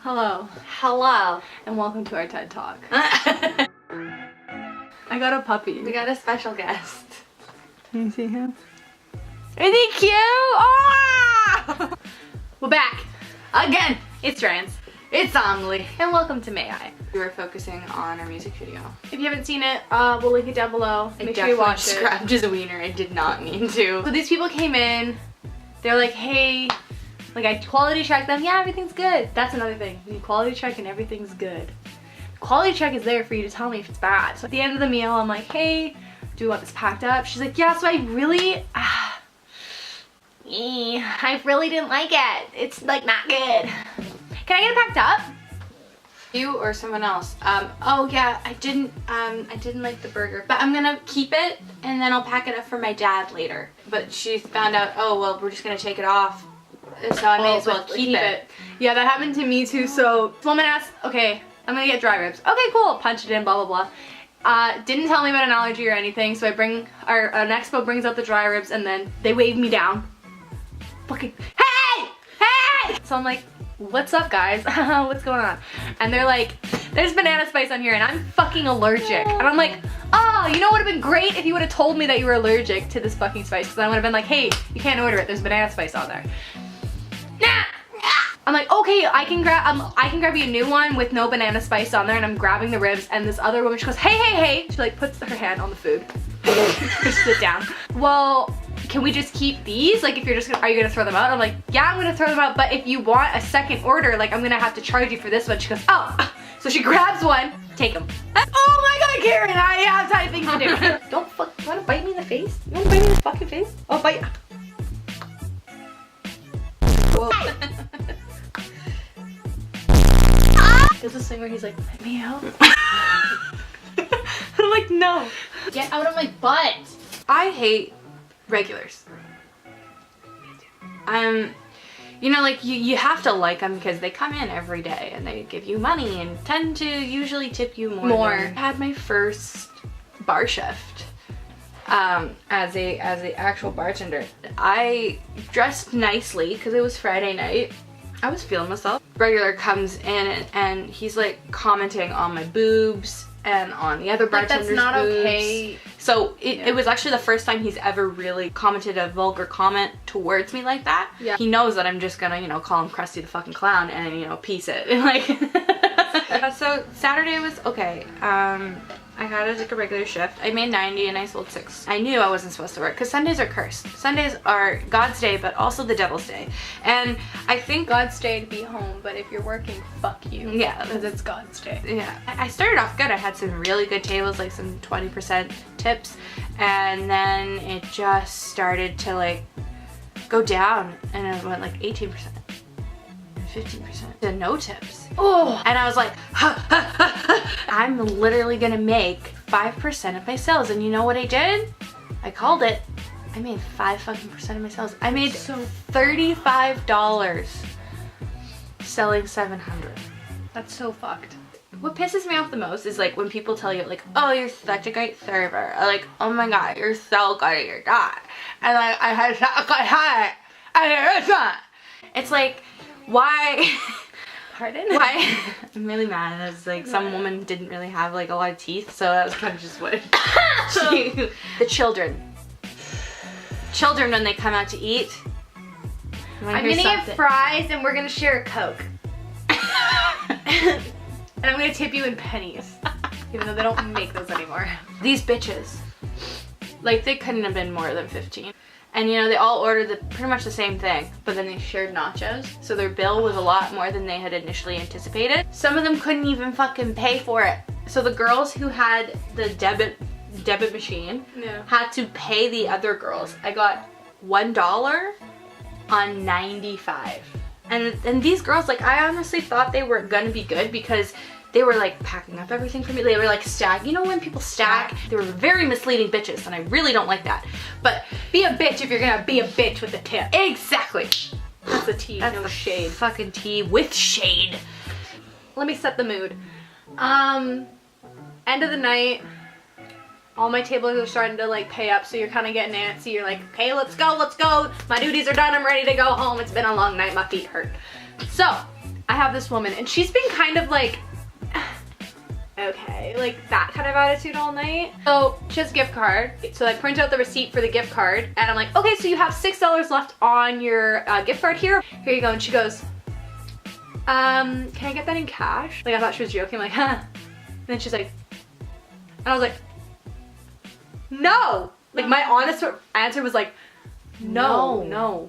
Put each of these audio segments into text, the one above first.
Hello. Hello. And welcome to our TED Talk. I got a puppy. We got a special guest. Can you see him? Is he cute? Oh! We're back. Again. It's Drannz. It's Amelie. And welcome to May I. We were focusing on our music video. If you haven't seen it, we'll link it down below. Make sure you watch it. I scratched his wiener. I did not mean to. So these people came in. They're like, hey, like I quality checked them. Yeah, everything's good. That's another thing. You quality check and everything's good. Quality check is there for you to tell me if it's bad. So at the end of the meal, I'm like, hey, do you want this packed up? She's like, yeah, so I really didn't like it. It's like not good. Can I get it packed up? You or someone else? Oh yeah, I didn't like the burger, but I'm gonna keep it and then I'll pack it up for my dad later. But she found out, oh well, we're just gonna take it off, so I may as well keep it. Yeah, that happened to me too. So this woman asked, okay, I'm gonna get dry ribs. Okay, cool. Punch it in, blah blah blah. Didn't tell me about an allergy or anything. So I bring an expo brings out the dry ribs and then they wave me down. Fucking hey! So I'm like, what's up guys? What's going on? And they're like, there's banana spice on here and I'm fucking allergic. And I'm like, oh, you know what would have been great if you would have told me that you were allergic to this fucking spice, because I would have been like, hey, you can't order it, there's banana spice on there. Nah. I'm like, okay, I can grab you a new one with no banana spice on there, and I'm grabbing the ribs, and this other woman, she goes, hey. She like puts her hand on the food. Pushes it down. Well, can we just keep these? Like, if you're just are you gonna throw them out? I'm like, yeah, I'm gonna throw them out, but if you want a second order, like I'm gonna have to charge you for this one. She goes, oh. So she grabs one, take them. Oh my God, Karen, I have time things to do. Don't you wanna bite me in the face? You wanna bite me in the fucking face? Oh, bite. Whoa. There's this thing where he's like, let me out. I'm like, no. Get out of my butt. I hate regulars. You know, like you have to like them because they come in every day and they give you money and tend to usually tip you more. I had my first bar shift as a actual bartender. I dressed nicely because it was Friday night. I was feeling myself. Regular comes in and he's like commenting on my boobs and on the other bartender's boobs. That's not okay. So it was actually the first time he's ever really commented a vulgar comment towards me like that. Yeah. He knows that I'm just gonna, you know, call him Krusty the fucking clown and, you know, piece it. And like, so Saturday was okay. I had like a regular shift. I made 90 and I sold 6. I knew I wasn't supposed to work because Sundays are cursed. Sundays are God's day, but also the devil's day. And I think God's day to be home, but if you're working, fuck you. Yeah. Because it's God's day. Yeah. I started off good. I had some really good tables, like some 20% tips. And then it just started to like go down and it went like 18%. 15% to no tips. Oh, and I was like, I'm literally gonna make 5% of my sales. And you know what I did? I called it. I made 5% of my sales. I made $35 selling 700. That's so fucked. What pisses me off the most is like when people tell you like, oh, you're such a great server. Or like, oh my God, you're so good at your job. And like, I had such a good heart. It's like, why? Pardon? Why? I'm really mad. I was like, some woman didn't really have like a lot of teeth, so that was kind of just what. The children when they come out to eat. I'm gonna get fries and we're gonna share a Coke. And I'm gonna tip you in pennies, even though they don't make those anymore. These bitches, like they couldn't have been more than 15. And you know, they all ordered pretty much the same thing, but then they shared nachos. So their bill was a lot more than they had initially anticipated. Some of them couldn't even fucking pay for it. So the girls who had the debit machine had to pay the other girls. I got $1 on 95. And these girls, like, I honestly thought they were gonna be good because they were like packing up everything for me. They were like stack. You know when people stack? They were very misleading bitches and I really don't like that. But be a bitch if you're gonna be a bitch with the tip. Exactly. That's the tea, that's no the shade. Fucking tea with shade. Let me set the mood. End of the night. All my tables are starting to like pay up, so you're kind of getting antsy. You're like, okay, let's go. My duties are done. I'm ready to go home. It's been a long night. My feet hurt. So I have this woman and she's been kind of like, okay, like that kind of attitude all night. So she has a gift card. So I print out the receipt for the gift card and I'm like, okay, so you have $6 left on your gift card here. Here you go. And she goes, can I get that in cash? Like I thought she was joking, like, huh? And then she's like, and I was like, no. Like my honest answer was like, no.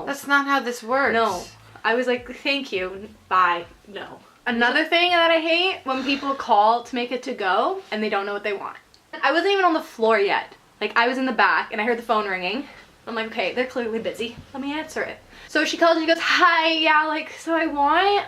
That's not how this works. No. I was like, thank you, bye, no. Another thing that I hate, when people call to make it to go and they don't know what they want. I wasn't even on the floor yet. Like I was in the back and I heard the phone ringing. I'm like, okay, they're clearly busy. Let me answer it. So she calls and she goes, hi, yeah, like, so I want,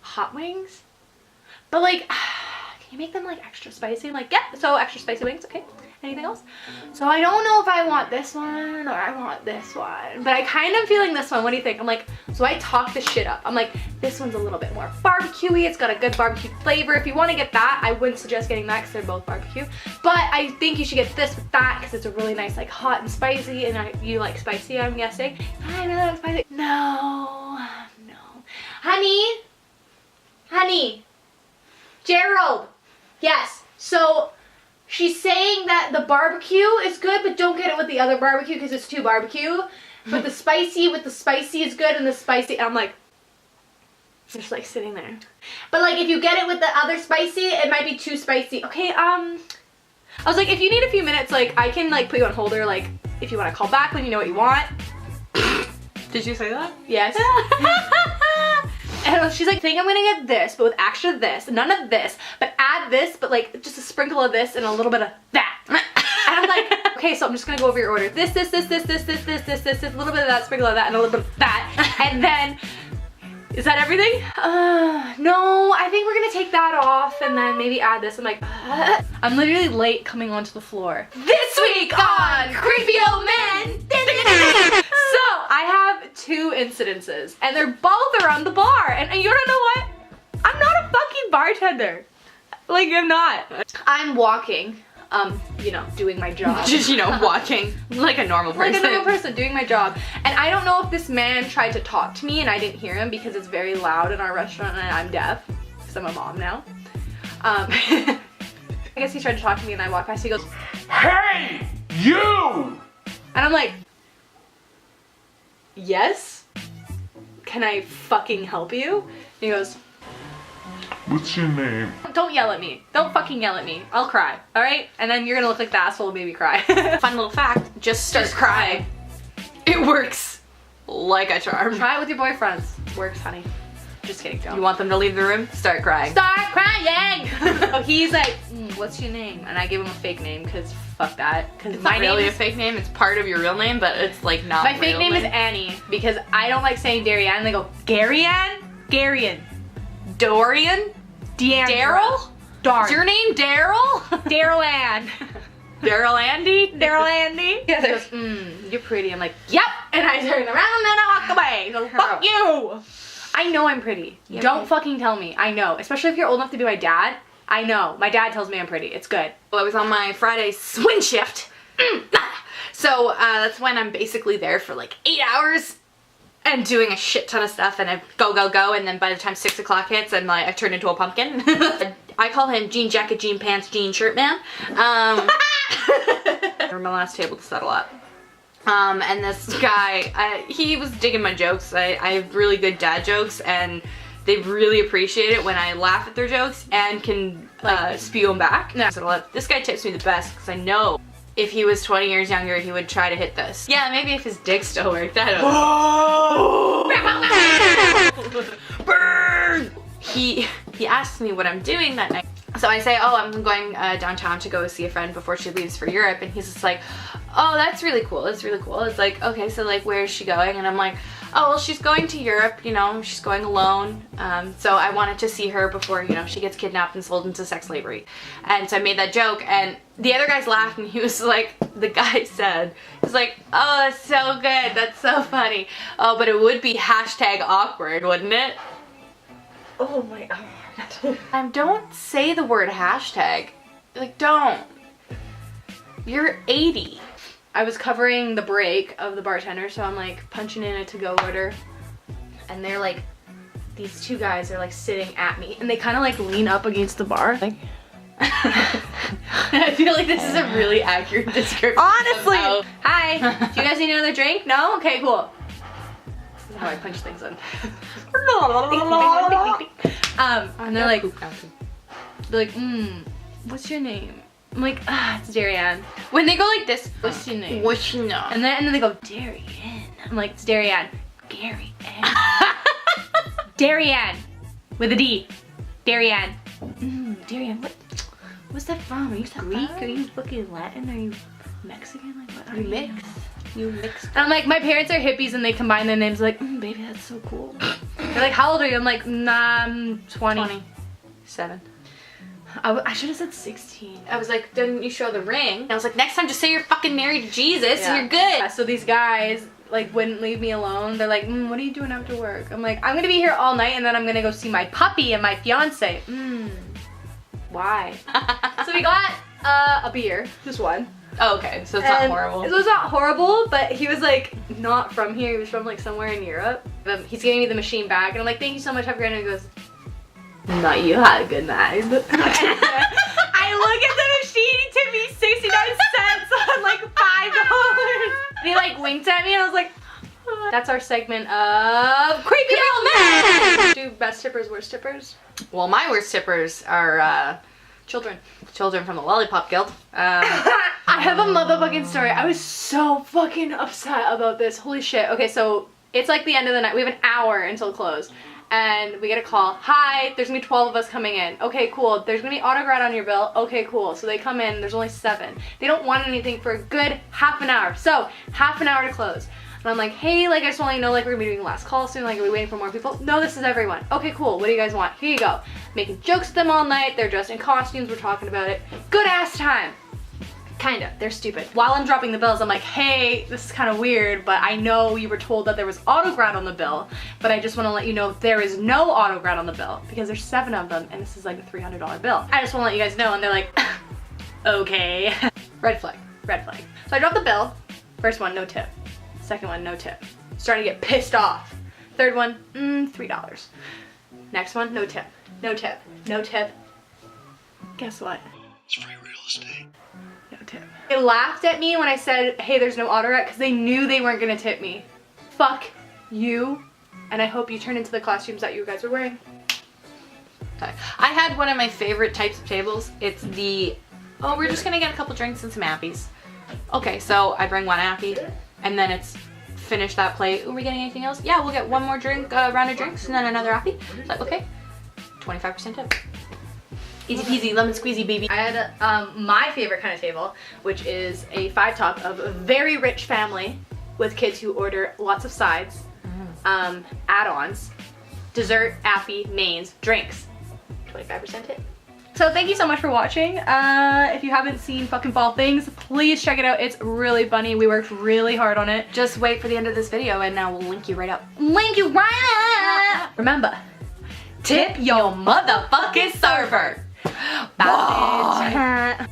hot wings. But like, can you make them like extra spicy? I'm like, yeah, so extra spicy wings, okay. Anything else? So I don't know if I want this one or I want this one, but I kind of feeling this one. What do you think? I'm like, so I talk this shit up. I'm like, this one's a little bit more barbecue-y. It's got a good barbecue flavor. If you want to get that, I wouldn't suggest getting that because they're both barbecue. But I think you should get this with that because it's a really nice, like, hot and spicy. And you like spicy, I'm guessing. I really like spicy. No. Honey. Gerald. Yes. So she's saying that the barbecue is good, but don't get it with the other barbecue because it's too barbecue. But the spicy is good, and the spicy, and I'm like, just like sitting there. But like, if you get it with the other spicy, it might be too spicy. Okay, I was like, if you need a few minutes, like, I can like put you on holder, like, if you want to call back when you know what you want. Did you say that? Yes. And she's like, think I'm gonna get this, but with extra this, none of this, but add this, but like just a sprinkle of this and a little bit of that. And I'm like, okay, so I'm just gonna go over your order. This, a little bit of that, sprinkle of that, and a little bit of that. And then, is that everything? No, I think we're gonna take that off and then maybe add this. I'm like, I'm literally late coming onto the floor. This week on Creepy Old Men. So I have 2 incidences and they're both around the bar. And you don't know what? I'm not a fucking bartender. Like, I'm not. I'm walking, you know, doing my job. Just, you know, walking like a normal person. Like a normal person, doing my job. And I don't know if this man tried to talk to me and I didn't hear him because it's very loud in our restaurant and I'm deaf because I'm a mom now. I guess he tried to talk to me and I walked past. He goes, hey, you! And I'm like, yes? Can I fucking help you? And he goes, what's your name? don't yell at me. Don't fucking yell at me. I'll cry, alright? And then you're gonna look like the asshole and maybe cry. Fun little fact, just start crying. It works like a charm. Try it with your boyfriends. It works, honey. Just kidding, Joe. You want them to leave the room? Start crying. Start crying! So he's like, what's your name? And I give him a fake name because fuck that. Because It's not really a fake name, it's part of your real name, but it's like not My fake name is Annie because I don't like saying Darianne. They go, Garyanne? Garian. Dorian? Daryl? Darn. Is your name Daryl? Daryl Ann. Daryl Andy? Daryl Andy? Yeah, they goes, you're pretty. I'm like, yep. And I turn around and I walk away. So fuck you. I know I'm pretty. Yeah, don't fucking tell me. I know. Especially if you're old enough to be my dad. I know. My dad tells me I'm pretty. It's good. Well, I was on my Friday swing shift. So that's when I'm basically there for like 8 hours and doing a shit ton of stuff and I go, and then by the time 6 o'clock hits, I'm like, I turn into a pumpkin. I call him jean jacket, jean pants, jean shirt man. We're my last table to settle up. And this guy, he was digging my jokes. I have really good dad jokes and they really appreciate it when I laugh at their jokes and can spew them back. No. So this guy tips me the best because I know if he was 20 years younger, he would try to hit this. Yeah, maybe if his dick still worked. I don't know. Burn! He asked me what I'm doing that night. So I say, oh, I'm going downtown to go see a friend before she leaves for Europe. And he's just like, oh, that's really cool. That's really cool. It's like, okay, so like, where is she going? And I'm like, oh, well, she's going to Europe, you know, she's going alone. So I wanted to see her before, you know, she gets kidnapped and sold into sex slavery. And so I made that joke and the other guys laughed and he was like, the guy said, he's like, oh, that's so good. That's so funny. Oh, but it would be hashtag awkward, wouldn't it? Oh my god. Don't say the word hashtag. Like, don't. You're 80. I was covering the break of the bartender, so I'm like punching in a to-go order. And they're like these two guys are like sitting at me and they kind of like lean up against the bar. Like, I feel like this is a really accurate description. honestly. Hi, do you guys need another drink? No? Okay, cool. This is how I punch things in. And they're like, what's your name? I'm like, it's Darrianne. When they go like this, What's your name? what's your name? And then they go, Darrianne. I'm like, it's Darrianne. Gary Ann. Darrianne. With a D. Darrianne. Darrianne, what's that from? Are you Greek? Are you fucking Latin? Are you Mexican? Like, what are you? You mixed. And I'm like, my parents are hippies and they combine their names. Like, baby, that's so cool. They're like, how old are you? I'm like, nah, I'm 20. 27. I should have said 16. I was like, didn't you show the ring? And I was like, next time just say you're fucking married to Jesus and you're good. So these guys like wouldn't leave me alone. They're like, what are you doing after work? I'm like, I'm gonna be here all night and then I'm gonna go see my puppy and my fiance. Why? So we got a beer, just one. Oh, okay, so it's not horrible. It was not horrible, but he was like not from here. He was from like somewhere in Europe. He's giving me the machine back and I'm like, thank you so much, have a great night. He goes, not you, had a good night. I look at the machine, he tipped me 69 cents on like $5. And he like winked at me and I was like, that's our segment of Creepy Old Man. Do best tippers, worst tippers? Well, my worst tippers are Children from the Lollipop Guild. I have a motherfucking story. I was so fucking upset about this. Holy shit. Okay, so it's like the end of the night. We have an hour until close. And we get a call. Hi, there's gonna be 12 of us coming in. Okay, cool. There's gonna be autograph on your bill. Okay, cool. So they come in, there's only 7. They don't want anything for a good half an hour. So, half an hour to close. And I'm like, hey, like I just want you to know like we're gonna be doing the last call soon, like are we waiting for more people? No, this is everyone. Okay, cool. What do you guys want? Here you go. Making jokes with them all night. They're dressed in costumes, we're talking about it. Good ass time. Kinda, they're stupid. While I'm dropping the bills, I'm like, hey, this is kind of weird, but I know you were told that there was autograph on the bill, but I just want to let you know there is no autograph on the bill because there's 7 of them and this is like a $300 bill. I just want to let you guys know, and they're like, okay. Red flag, red flag. So I dropped the bill. First one, no tip. Second one, no tip. Starting to get pissed off. Third one, $3. Next one, no tip, no tip, no tip. Guess what? It's free real estate. No tip. They laughed at me when I said, hey, there's no autograph, because they knew they weren't gonna tip me. Fuck you, and I hope you turn into the costumes that you guys are wearing. Okay. I had one of my favorite types of tables. It's the, oh, we're just gonna get a couple drinks and some appies. Okay, so I bring one appy, and then it's finish that plate. Are we getting anything else? Yeah, we'll get one more drink, round of drinks, and then another appy. It's like, okay, 25% tip. Easy peasy, lemon squeezy, baby. I had my favorite kind of table, which is a 5-top of a very rich family with kids who order lots of sides, add-ons, dessert, appy, mains, drinks. 25% tip. So thank you so much for watching. If you haven't seen fucking Fall Things, please check it out. It's really funny. We worked really hard on it. Just wait for the end of this video and now we'll link you right up. Link you right up! Remember, tip your motherfucking server. Bye.